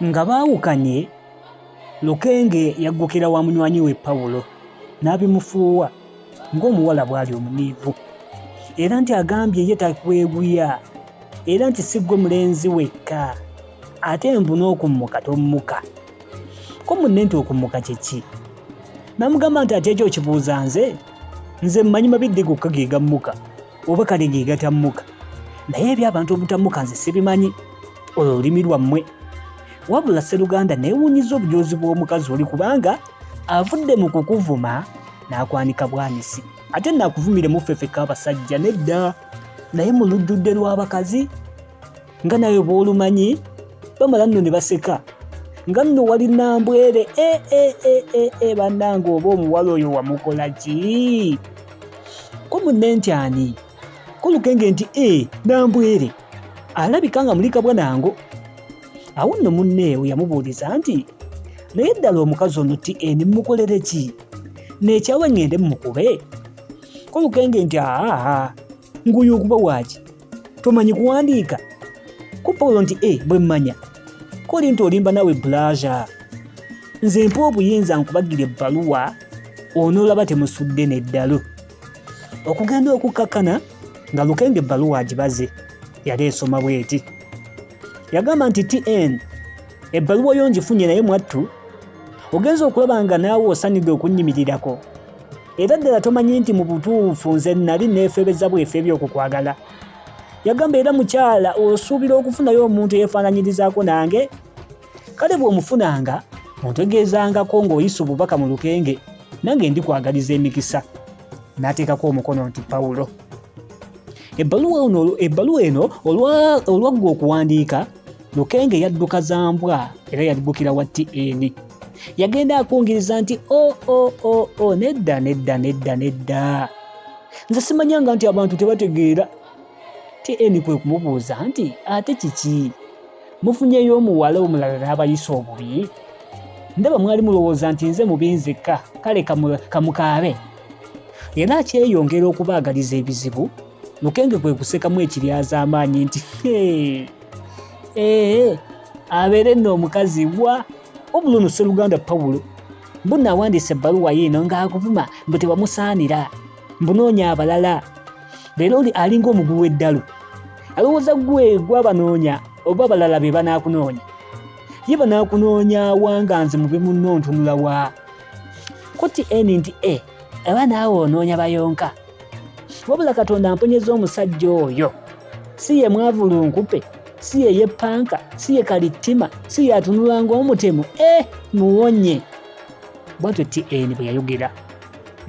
nga baawukanye Lukenge yaggukira wa munywanyi we Pawulo n'abimufuuwa ng'omuwala bw'ali omuniivu, era nti agambye ye takweguya, era nti si gwe mulenzi wekka ate mbu n'okummuka tommuka. Ko munne nti okummuka kye ki? N'amugamba nti ate ekyo okibuuza nze mmanyi mabidde gokka ge gammuka oba kale ge gatammuka, naye eby'abantu obutammuka nze sibimanyi, olwo olulimi lwammwe. Wabula Sseruganda neewuunyiza obujoozi bw'omukazi oli kubanga avudde mu kukuvuma n'akwanika bwanisi. Ate nakuvumire muffeffeka abasajja nedda, naye mu lujjudde lw'abakazi nga naye bw'olumanyi bamala nno ne baseka nga nno wali Nambwere. Bannange oba omuwala oyo wamukola ki? Ko munne nti ani? Ko Lukenge nti Nambwere alabika nga mulika bwanango. Awo nno munneewe yamubuuliza nti naye ddala omukazi ono TN mmukolere ki? N'ekyawa ŋŋende mmukube? Ko Lukenge nti nguyo okuba waaki? Tomanyi kuwandiika? Ko Pawulo nti bwe mmanya. Koli nti olimba nawe bulaja. Nze mpa obuyinza nkubagira ebbaluwa onoolaba temusudde n'eddalo. Okugenda okukakkana nga Lukenge ebbaluwa agibaze yali esoma bw'eti. Yagamba nti TN, ebbaluwa yo ngifunye naye mwattu, ogenza okulaba nga naawe osanidde okunnyimirirako. Era ddala tomanyi nti mu butuufu nze nali neefebeza bwefeebyo okukwagala. Yagamba era mukyala osuubira okufunayo omuntu eyeefaananyirizaako nange? Kale bw'omufunanga ontegeezangako ng'oyisa obubaka mu Lukenge, nange ndikwagaliza emikisa. N'ateekako omukono nti Pawulo. Ebbaluwa eno olwaggwa okuwandiika, Lukenge yadduka za mbwa era yaggukira wa TN. Yagenda akungiriza nti nedda. Nze simanyanga nti abantu tebategeera. TN kwe kumubuuza nti ate kiki? Mufunyeyo omuwala omulala n'abayisa obubi? Ndaba mwali mulowooza nti nze mubi nzekka, kale kamukaabe. Era akyeyongera okubaagaliza ebizibu, Lukenge kwe kusekamu ekiryazaamaanyi nti abeere nno omukazi wa obula ono Sseruganda Pawulo mbu naawandiisa ebbaluwa yeeno ng'akuvuma mbu tewamusaanira, mbunoonya abalala. Leero alinga omugulu w'eddalu, alowooza gwe abanoonya oba abalala be banaakunoonya. Ye banaakunoonya wanga nze mu bimunno ntunula wa? Ko TN nti aba naawe onoonya bayonka. Wabula Katonda amponyeza omusajja oyo, si ye mwavulunkupe, si ye yeppanka, si ye kalittima, si ye atunula ng'omutemu. Muwonye. Bwatyo TN bwe yayogera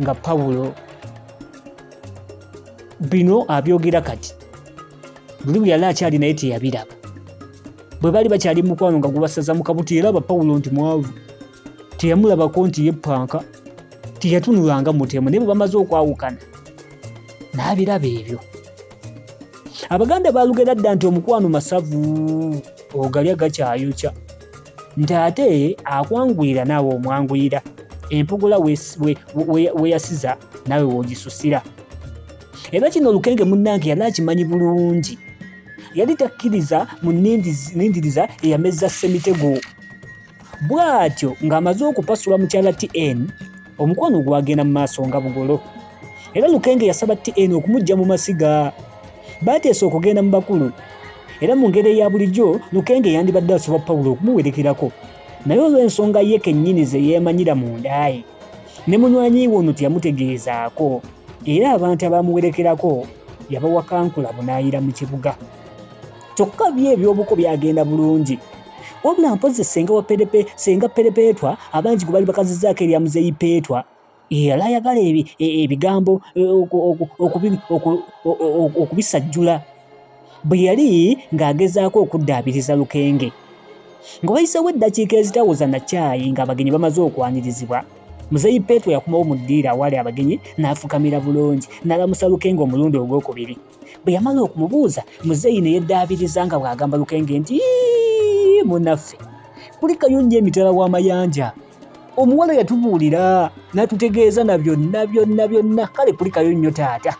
nga Pawulo bino abyogera kati. Buli bwe yali akyali naye teyabiraba. Bwe baali bakyali mukwano nga gubasaza mu kabuti, era Pawulo nti mwavu. Teyamulabako nti yeppanka, teyatunulanga mutemu, naye bwe bamaze okwawukana n'abiraba ebyo. Abaganda baalugera dda nti omukwano masavu ogalya gakyayokya, nti ate akwanguyira naawe omwanguyira, empogola we yasiza naawe w'ogisusira. Era kino Lukenge munnange yali akimanyi bulungi. Yali takkiriza mu nindiriza eyamezza Ssemitego. Bw'atyo ng'amaze okupasula mukyala TN, omukwano gwagenda mu maaso nga bugolo. Era Lukenge yasaba TN okumuggya mu masiga. Baateesa okugenda mu bakulu, era mu ngeri eya bulijjo Lukenge yandibadde asaba Pawulo okumuwerekerako, naye olw'ensonga ye kennyini ze yeemanyira munda ye, ne munywanyi we ono teyamutegeezaako, era abantu abamuwerekerako yabawakankula bunaayira mu kibuga. Kyokka bye ebyobuko byagenda bulungi, wabula mpozi senga Perepeetwa abangi gwe bali bakazizaako erya Muzeeyi Peetwa, yali ayagala ebigambo okubisajjula. Bwe yali ng'agezaako okuddaabiriza Lukenge, nga wayiseewo eddakiika ezitawoza na caayi ng'abagenyi bamaze okwanirizibwa, Muzeeyi Peetwa yakomawo mu ddiiro awaali abagenyi n'afukamira bulungi n'alamusa Lukenge omulundi ogwokubiri. Bwe yamala okumubuuza, Muzeeyi ne yeddaabiriza nga bw'agamba Lukenge nti munnaffe kulikayo nnyo emitala w'amayanja, omuwala yatubuulira n'atutegeeza na byonna, kale kulikayo nnyo taata.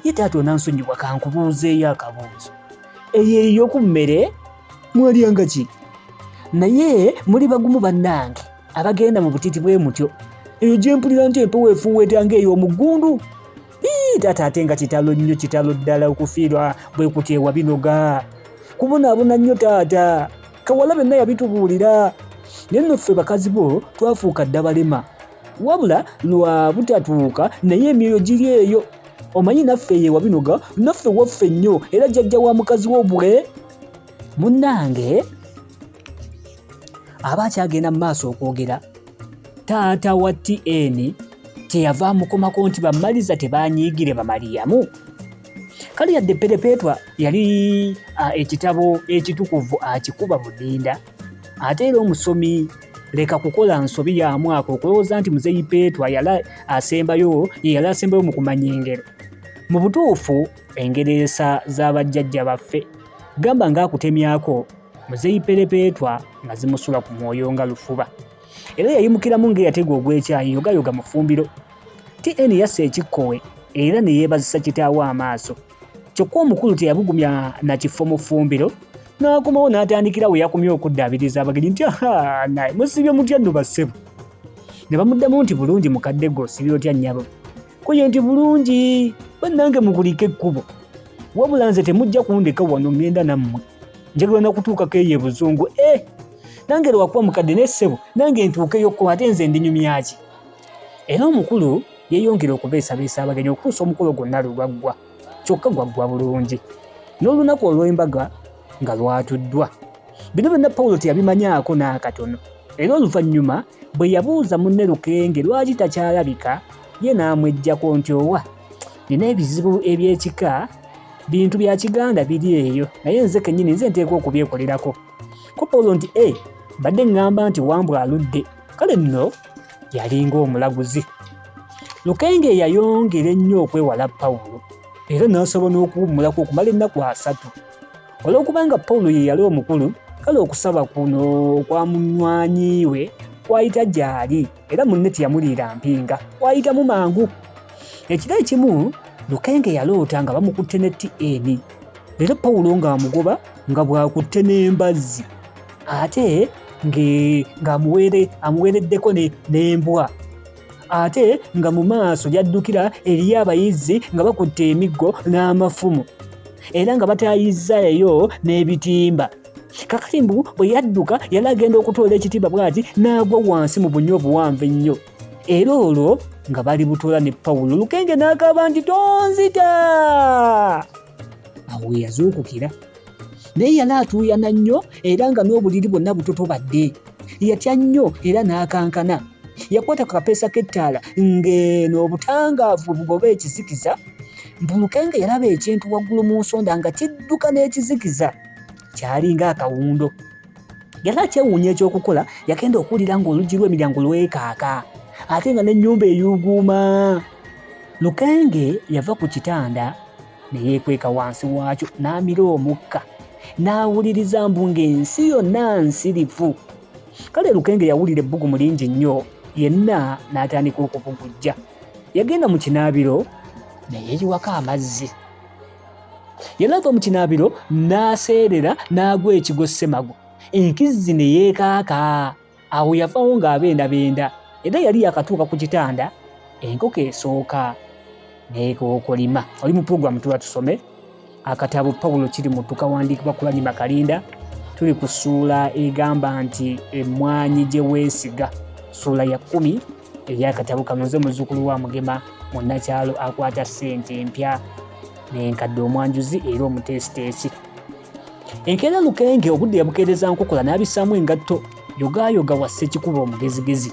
Ye taata onansonyiwa kankubuuzeeyo akabuuzo, eyo ey'oku mmere mwalyanga ki? naye muli bagumu bannange abagenda mu butiti bwe mutyo. Eyo gye mpulira nti empewo efuuweeta ng'ey'omugundu. Taata ate nga kitalo nnyo, kitalo ddala okufiirwa bwe kuti ewa binoga. Kubonaabona nnyo taata, Kawala byonna yabitubuulira. Naye nno ffe bakazi bo twafuuka dda balema. Wabula lwa butatuuka naye emyoyo giri eyo. Omanyi naffe eyewa binoga, naffe waffe nnyo era jjajja wa mukazi w'obule. Munnange aba akyagenda mu maaso okwogera, taata wa TN kyeyava amukomako nti bamaliza tebanyiigire bamaliyamu. Kale yadde Perepeetwa yali ekitabo ekitukuvu akikuba budinda, ate era omusomi leka kukola nsobi ya mwaka okulowooza nti Muzeeyi Peetwa yali asembayo mu kumanya engero. Mu butuufu engereesa z'abajjajja baffe gamba ng'akutemyako Muzeeyi Perepeetwa nga zimusula ku mwoyo nga lufuba. Era yayimukiramu ng'eyatega ogw'ekyayi yogayoga mu ffumbiro. TN yasse ekikkowe era ne yeebazisa kitaawe amaaso. Kyokka omukulu teyabugumya na kifo mu ffumbiro, n'akomawo n'atandikira we yakomye okuddaabiriza abagenyi nti naye musibye mutya nno bassebo. Ne bamuddamu nti bulungi mukadde gwe osibye otya nnyabo. Koye nti bulungi bannange mugulike ekkubo, wabula nze temujja kundeka wano ngenda nammwe, njagala nakutuukako eyo ebuzungu. Nange lwakuba mukadde n'essebo nange ntuukeyokko ate nze ndi nyumya ki? Era omukulu yeeyongera okubeesabeesa abagenyi okutuusa omukolo gwonna lwe kyokka gwaggwa bulungi, n'olunaku olw'embaga nga lwatuddwa. Bino byonna Pawulo teyabimanyaako n'akatono, era oluvannyuma bwe yabuuza munne Lukenge lwaki takyalabika, ye n'amweggyako nti owa nina ebizibu eby'ekika, bintu bya Kiganda biri eyo, naye nze kennyini nze nteekwa okubyekolerako. Ko Pawulo nti badde ngamba nti Wambwa aludde. Kale nno yalinga omulaguzi. Lukenge yayongera ennyo okwewala Pawulo era n'asaba n'okuwummulako okumala ennaku 3. Olw'okubanga Pawulo ye yali omukulu, kale okusaba kuno kwa munywanyi we kwayita gy'ali, era munne teyamuliira mpinga, kwayitamu mangu. Ekiro ekimu Lukenge yaloota nga bamukutte ne TN, era Pawulo ng'amugoba nga bw'akutte n'embazzi, ate ng'amuweereddeko n'embwa, ate nga mu maaso yaddukira eriyo abayizzi nga bakutte emiggo n'amafumu, era nga batayizza eyo n'ebitimba. Kakati mbu bwe yadduka yali agenda okutoola ekitimba bw'ati n'agwa wansi mu bunnya obuwanvu ennyo. Era olwo nga bali butoola ne Pawulo, Lukenge n'akaaba nti tonzita! Awo we yazuukukira. Naye yali atuuyana nnyo era nga n'obuliri bwonna butotobadde. Yatya nnyo era n'akankana. Yakwata ku kapeesa k'ettaala ng'eno obutangaavu bugoba ekizikiza. Mbu Lukenge yalaba ekintu waggulu mu nsonda nga kidduka n'ekizikiza. Kyali ng'akawundo. Yali akyewuunya ekyokukola, yagenda okuwulira ng'oluggi lw'emiryango lwekaaka, ate nga n'ennyumba eyuuguuma. Lukenge yava ku kitanda ne yeekweka wansi waakyo n'amira omukka, n'awuliriza mbu ng'ensi yonna nsirifu. Kale Lukenge yawulira ebbugumu lingi nnyo, yenna n'atandika okubugujja. Yagenda mu kinaabiro ne yeeyiwako amazzi. Yali ava mu kinaabiro n'aseerera n'agwa ekigo Ssemago, enkizzi ne yeekaaka. Awo yavaawo ng'abendabenda, era yali yakatuuka ku kitanda, enkoko esooka n'ekookolima. Oli mu pulogulaamu tuba tusome akatabo Pawulo KIRIMUTTU kawandiikibwa Kulanyima Kalinda. Tuli ku ssuula egamba nti Emmwanyi gyewesiga, ssuula ya 10 ey'akatabo kano. Nze muzzukulu wa Mugema munnakyalo akwata ssente empya n'enkadde omwanjuzi era omuteesiteesi. Enkeera Lukenge obudde yabukeereza nkokola n'abissaamu engatto, yogayoga wa Ssekikubo omugezigezi.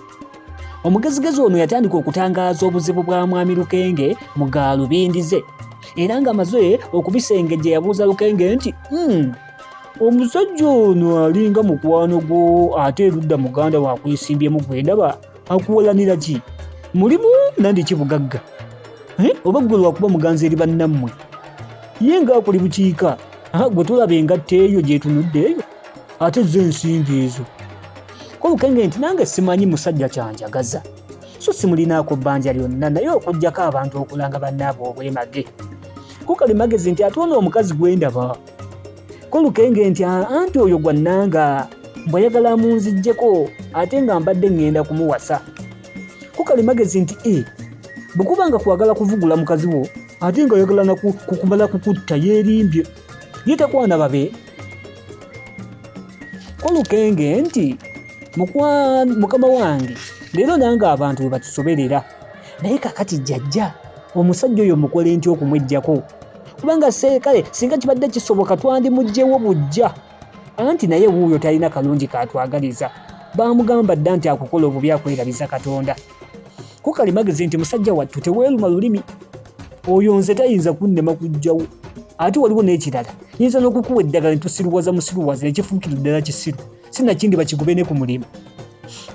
Omugezigezi ono yatandika okutangaaza obuzibu bwa mwami Lukenge mu gaalubindi ze, era ng'amaze okubisengejja yabuuza Lukenge nti omusajja ono alinga mukwano gwo, ate erudda muganda waakwesimbyemu gwe ndaba akuwalanira ki? Mulimu nandi kibugagga oba gwe lwakuba muganzi eri bannammwe? Ye ng'akuli bukiika gwe tulaba engatta eyo gyetunudde eyo, ate ze ensimbi ezo. Ko Lukenge nti nange simanyi musajja kyanjagaza, so simulinaako bbanja lyonna, naye okuggyako abantu okulanga bannaabo obwemage. Ko Kalimagezi nti ate ono omukazi gwe ndaba. Ko Lukenge nti anti oyo gwannanga, bw'ayagala munzijjeko ate nga mbadde ŋŋenda kumuwasa. Ko Kalimagezi nti bwe kubanga kwagala kuvugula mukazi wo ate nga oyagala kumala kukutta yeerimbye ye takwana babe. Ko Lukenge nti mukama wange leero nange abantu bwe batusoberera, naye kakati jjajja omusajja oyo mukole ntya okumweggyako? Kubanga kale singa kibadde kisoboka twandimugjewo bujja, anti naye wuuyo talina kalungi katwagaliza. Bamugamba dda nti akukola obubi akwerabiza Katonda. Ko Kalimagezi nti musajja wattu teweeruma lulimi, oyo nze tayinza kunnema kujjawo. Ate waliwo n'ekirala, yinza n'okukuwa eddagala ne tusiruwaza musiruwaza ekifuukira ddala kisiru, sinakindi bakigube ne ku mulimu.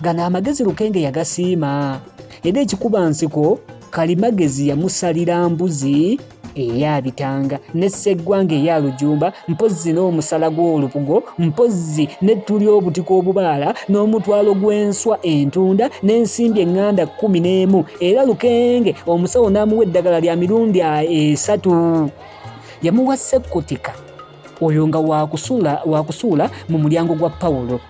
Gano amagezi Lukenge yagasiima, era ekikuba nsiko Kalimagezi yamusalira mbuzi eyabitanga n'esseggwanga eya lujumba, mpozzi n'omusala gw'olubugo, mpozzi n'ettu ly'obutiko obubaala, n'omutwalo gw'enswa entunda, n'ensimbi eŋŋanda 11. Era Lukenge omusawo n'amuwa eddagala lya mirundi 3. Yamuwa ssekkotika oyo nga wakusuula mu mulyango gwa Pawulo,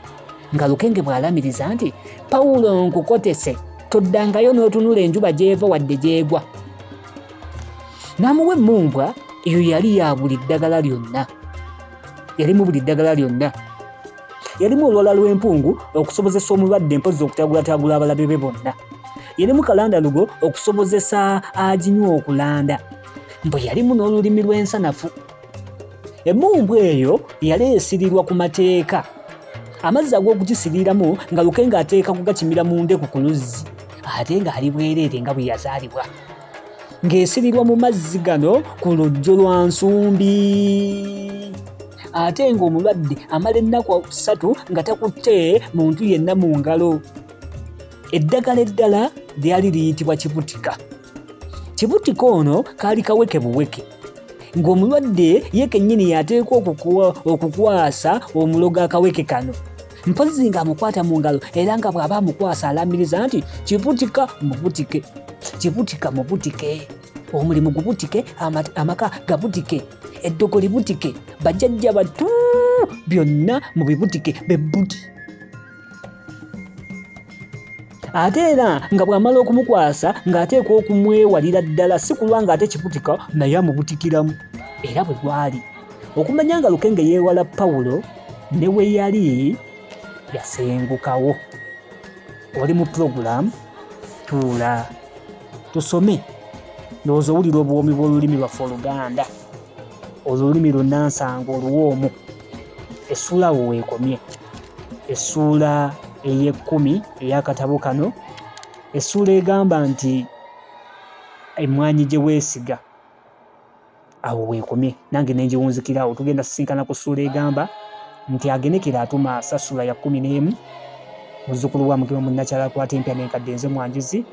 nga Lukenge bw'alamiriza nti Pawulo nkukotese, toddangayo n'otunula enjuba gy'eva wadde gy'egwa. N'amuwa emmumbwa eyo yali ya buli ddagala lyonna, yalimu buli ddagala lyonna. Yalimu olwala lw'empungu okusobozesa omulwadde mpozzi okutagulataagula abalabe be bonna. Yalimu kalandalugo okusobozesa aginywa okulanda. Mbwe yalimu n'olulimi lw'ensanafu. Emmumbwa eyo yali esirirwa ku mateeka, amazzi ag'okugisiririramu nga Lukenge ateeka kugakimira mu ndeku ku luzzi, ate ng'ali bwereere nga bwe yazaalibwa, ng'esirirwa mu mazzi gano ku lujjo lwa nsumbi. Ate ng'omulwadde amala ennaku 3 nga takutte muntu yenna mu ngalo. Eddagala eddala lyali liyitibwa kibutika. Kibutika ono kaali kaweke buweke, ng'omulwadde ye kennyini yateekwa okukwasa omulogo akaweke kano, mpozzi ng'amukwata mu ngalo, era nga bw'aba amukwasa alamiriza nti kibutika mubutike, kibutika mubutike, omulimu gubutike, amaka gabutike, eddogo libutike, bajjajja battu byonna mu bibutike bebbuti. Ate era nga bw'amala okumukwasa ng'ateekwa okumwewalira ddala, si kulwa ng'ate kibutika naye amubutikiramu. Era bwe gwali okumanya nga Lukenge yeewala Pawulo ne we yali yasengukawo. Oli mu pulogulaamu tuula tusome, ndowooza owulira obuwoomi bw'olulimi lwaffe Oluganda, olulimi lunnansanga oluwoomu. Essuula awo weekomye, essuula ey'ekkumi ey'akatabo kano, essuula egamba nti emmwanyi gyewesiga. Awo weekomye, nange ne ngiwunzikirawo. Tugenda sisinkana ku ssuula egamba nti agenekera atumaasa, ssuula ya 11, muzzukulu wa Mukama Munnakyala akwata empya n'enkadde, nze Mwanjuzi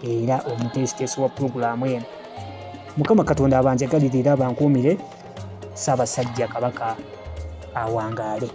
era omuteesiteesi wa pulogulaamu eno. Mukama Katonda abanjagalire era abankuumire, Ssaabasajja Kabaka awangaale.